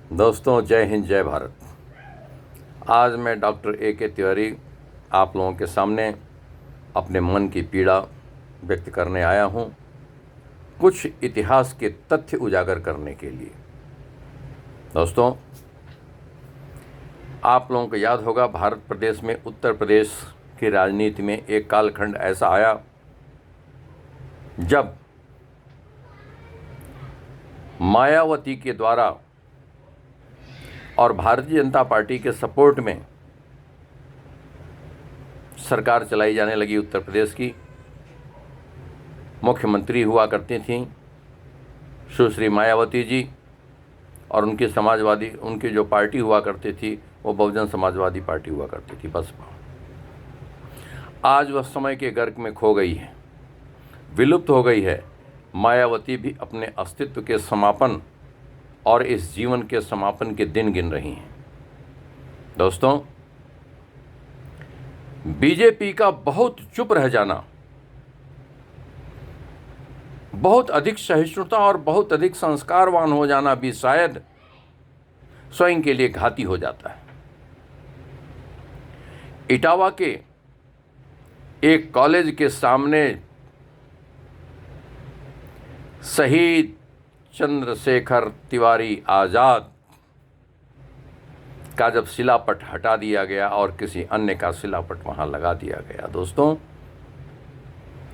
दोस्तों, जय हिंद, जय भारत। आज मैं डॉक्टर A.K. तिवारी आप लोगों के सामने अपने मन की पीड़ा व्यक्त करने आया हूँ, कुछ इतिहास के तथ्य उजागर करने के लिए। दोस्तों, आप लोगों को याद होगा, भारत प्रदेश में उत्तर प्रदेश की राजनीति में एक कालखंड ऐसा आया जब मायावती के द्वारा और भारतीय जनता पार्टी के सपोर्ट में सरकार चलाई जाने लगी। उत्तर प्रदेश की मुख्यमंत्री हुआ करती थीं सुश्री मायावती जी, और उनकी जो पार्टी हुआ करती थी वो बहुजन समाजवादी पार्टी हुआ करती थी, बसपा। आज वह समय के गर्क में खो गई है, विलुप्त हो गई है। मायावती भी अपने अस्तित्व के समापन और इस जीवन के समापन के दिन गिन रही हैं। दोस्तों, बीजेपी का बहुत चुप रह जाना, बहुत अधिक सहिष्णुता और बहुत अधिक संस्कारवान हो जाना भी शायद स्वयं के लिए घाती हो जाता है। इटावा के एक कॉलेज के सामने शहीद चंद्रशेखर तिवारी आज़ाद का जब शिलापट हटा दिया गया और किसी अन्य का शिलापट वहां लगा दिया गया, दोस्तों,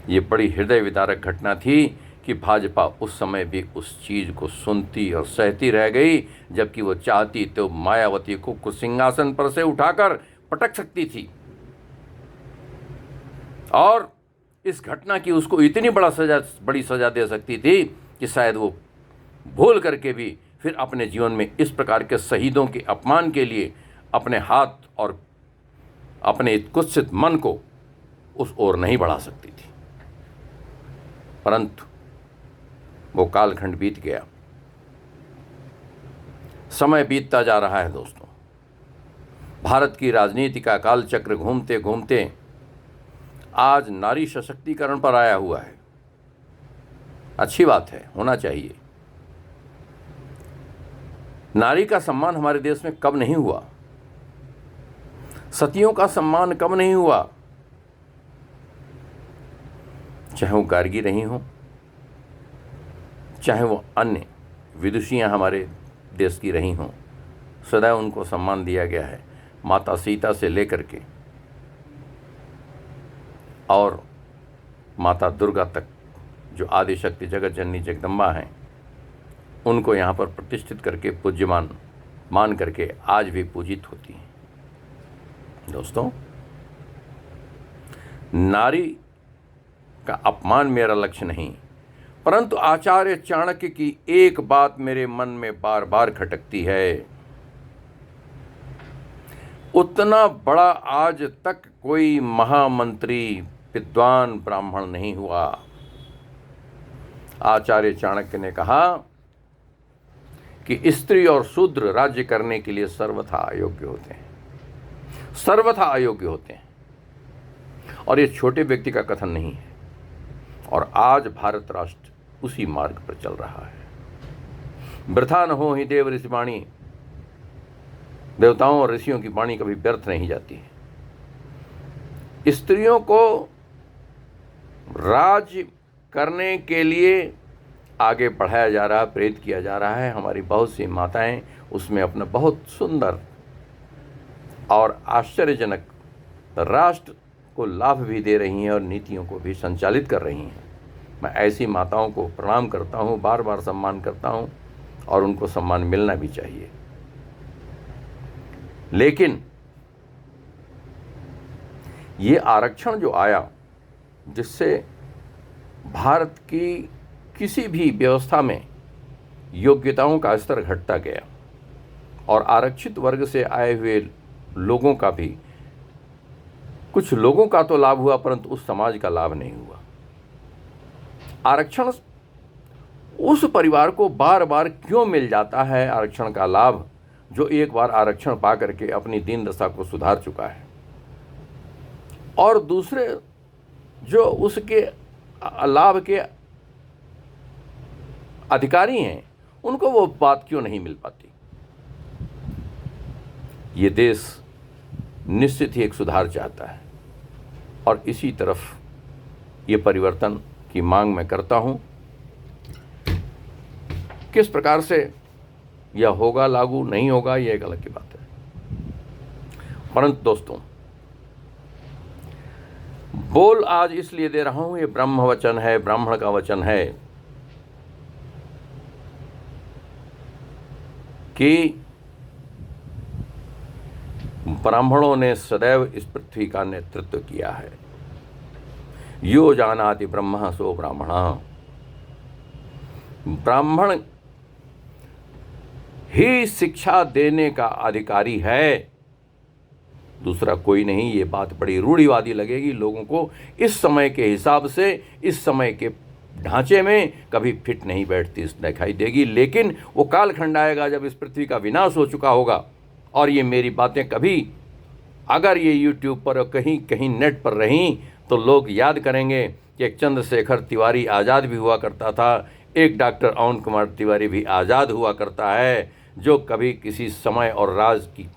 ये बड़ी हृदय विदारक घटना थी कि भाजपा उस समय भी उस चीज़ को सुनती और सहती रह गई, जबकि वो चाहती तो मायावती को सिंहासन पर से उठाकर पटक सकती थी और इस घटना की उसको इतनी बड़ी सजा दे सकती थी कि शायद वो भूल करके भी फिर अपने जीवन में इस प्रकार के शहीदों के अपमान के लिए अपने हाथ और अपने कुत्सित मन को उस ओर नहीं बढ़ा सकती थी। परंतु वो कालखंड बीत गया, समय बीतता जा रहा है। दोस्तों, भारत की राजनीति का कालचक्र घूमते घूमते आज नारी सशक्तिकरण पर आया हुआ है। अच्छी बात है, होना चाहिए। नारी का सम्मान हमारे देश में कब नहीं हुआ? सतियों का सम्मान कब नहीं हुआ? चाहे वो गार्गी रही हों, चाहे वो अन्य विदुषियां हमारे देश की रही हों, सदैव उनको सम्मान दिया गया है। माता सीता से लेकर के और माता दुर्गा तक, जो आदिशक्ति जगत जननी जगदम्बा हैं, उनको यहाँ पर प्रतिष्ठित करके पूज्यमान मान करके आज भी पूजित होती हैं। दोस्तों, नारी का अपमान मेरा लक्ष्य नहीं, परंतु आचार्य चाणक्य की एक बात मेरे मन में बार बार खटकती है। उतना बड़ा आज तक कोई महामंत्री विद्वान ब्राह्मण नहीं हुआ। आचार्य चाणक्य ने कहा कि स्त्री और शूद्र राज्य करने के लिए सर्वथा अयोग्य होते हैं, सर्वथा अयोग्य होते हैं। और ये छोटे व्यक्ति का कथन नहीं है, और आज भारत राष्ट्र उसी मार्ग पर चल रहा है। वृथा न हो ही देव ऋषि वाणी, देवताओं और ऋषियों की वाणी कभी व्यर्थ नहीं जाती है। स्त्रियों को राज्य करने के लिए आगे बढ़ाया जा रहा है, प्रेरित किया जा रहा है। हमारी बहुत सी माताएं उसमें अपना बहुत सुंदर और आश्चर्यजनक राष्ट्र को लाभ भी दे रही हैं और नीतियों को भी संचालित कर रही हैं। मैं ऐसी माताओं को प्रणाम करता हूं, बार बार सम्मान करता हूं, और उनको सम्मान मिलना भी चाहिए। लेकिन ये आरक्षण जो आया, जिससे भारत की किसी भी व्यवस्था में योग्यताओं का स्तर घटता गया और आरक्षित वर्ग से आए हुए लोगों का भी, कुछ लोगों का तो लाभ हुआ, परंतु उस समाज का लाभ नहीं हुआ। आरक्षण उस परिवार को बार बार क्यों मिल जाता है आरक्षण का लाभ, जो एक बार आरक्षण पा करके अपनी दीन दशा को सुधार चुका है, और दूसरे जो उसके लाभ के अधिकारी हैं, उनको वो बात क्यों नहीं मिल पाती? ये देश निश्चित ही एक सुधार चाहता है और इसी तरफ ये परिवर्तन की मांग मैं करता हूँ। किस प्रकार से यह होगा लागू नहीं होगा यह एक अलग की बात है, परंतु दोस्तों बोल आज इसलिए दे रहा हूं, ये ब्रह्म वचन है, ब्राह्मण का वचन है कि ब्राह्मणों ने सदैव इस पृथ्वी का नेतृत्व किया है। यो जानाति ब्रह्म सो ब्राह्मण, ब्राह्मण ही शिक्षा देने का अधिकारी है, दूसरा कोई नहीं। ये बात बड़ी रूढ़िवादी लगेगी लोगों को, इस समय के हिसाब से, इस समय के ढांचे में कभी फिट नहीं बैठती दिखाई देगी, लेकिन वो कालखंड आएगा जब इस पृथ्वी का विनाश हो चुका होगा और ये मेरी बातें कभी अगर ये यूट्यूब पर और कहीं कहीं नेट पर रहीं तो लोग याद करेंगे कि एक चंद्रशेखर तिवारी आज़ाद भी हुआ करता था, एक डॉक्टर अरुण कुमार तिवारी भी आज़ाद हुआ करता है, जो कभी किसी समय और राज की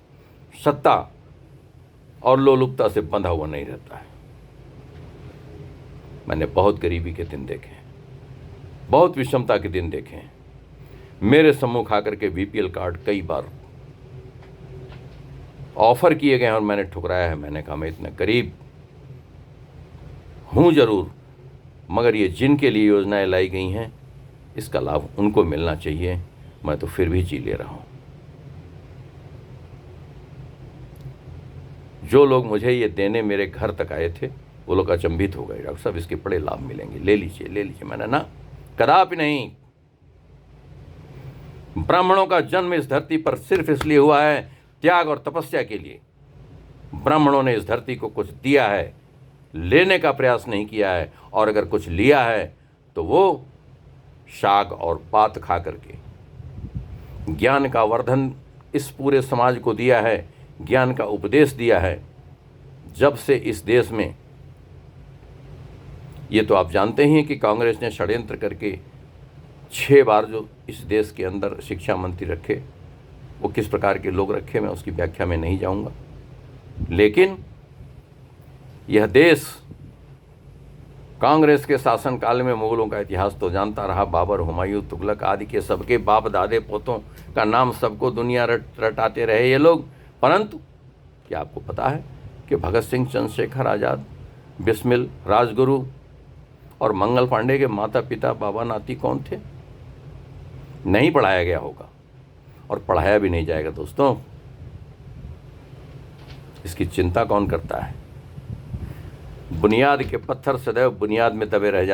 सत्ता और लोलुपता से बंधा हुआ नहीं रहता है। मैंने बहुत गरीबी के दिन देखे हैं, बहुत विषमता के दिन देखे हैं। मेरे सम्मुख आकर के बीपीएल कार्ड कई बार ऑफर किए गए और मैंने ठुकराया है। मैंने कहा मैं इतना गरीब हूँ जरूर, मगर ये जिनके लिए योजनाएं लाई गई हैं इसका लाभ उनको मिलना चाहिए, मैं तो फिर भी जी ले रहा हूँ। जो लोग मुझे ये देने मेरे घर तक आए थे वो लोग अचंभित हो गए, डॉक्टर साहब इसके बड़े लाभ मिलेंगे, ले लीजिए ले लीजिए। मैंने ना, कदापि नहीं। ब्राह्मणों का जन्म इस धरती पर सिर्फ इसलिए हुआ है त्याग और तपस्या के लिए। ब्राह्मणों ने इस धरती को कुछ दिया है, लेने का प्रयास नहीं किया है, और अगर कुछ लिया है तो वो शाक और पात खा करके ज्ञान का वर्धन इस पूरे समाज को दिया है, ज्ञान का उपदेश दिया है। जब से इस देश में, ये तो आप जानते ही हैं कि कांग्रेस ने षड्यंत्र करके 6 बार जो इस देश के अंदर शिक्षा मंत्री रखे, वो किस प्रकार के लोग रखे मैं उसकी व्याख्या में नहीं जाऊंगा, लेकिन यह देश कांग्रेस के शासनकाल में मुगलों का इतिहास तो जानता रहा। बाबर, हुमायूं, तुगलक आदि के सबके बाप दादे पोतों का नाम सबको दुनिया रटाते रहे ये लोग, परंतु क्या आपको पता है कि भगत सिंह, चंद्रशेखर आज़ाद, बिस्मिल, राजगुरु और मंगल पांडे के माता पिता बाबा नाती कौन थे? नहीं पढ़ाया गया होगा और पढ़ाया भी नहीं जाएगा दोस्तों। इसकी चिंता कौन करता है? बुनियाद के पत्थर सदैव बुनियाद में दबे रह जाते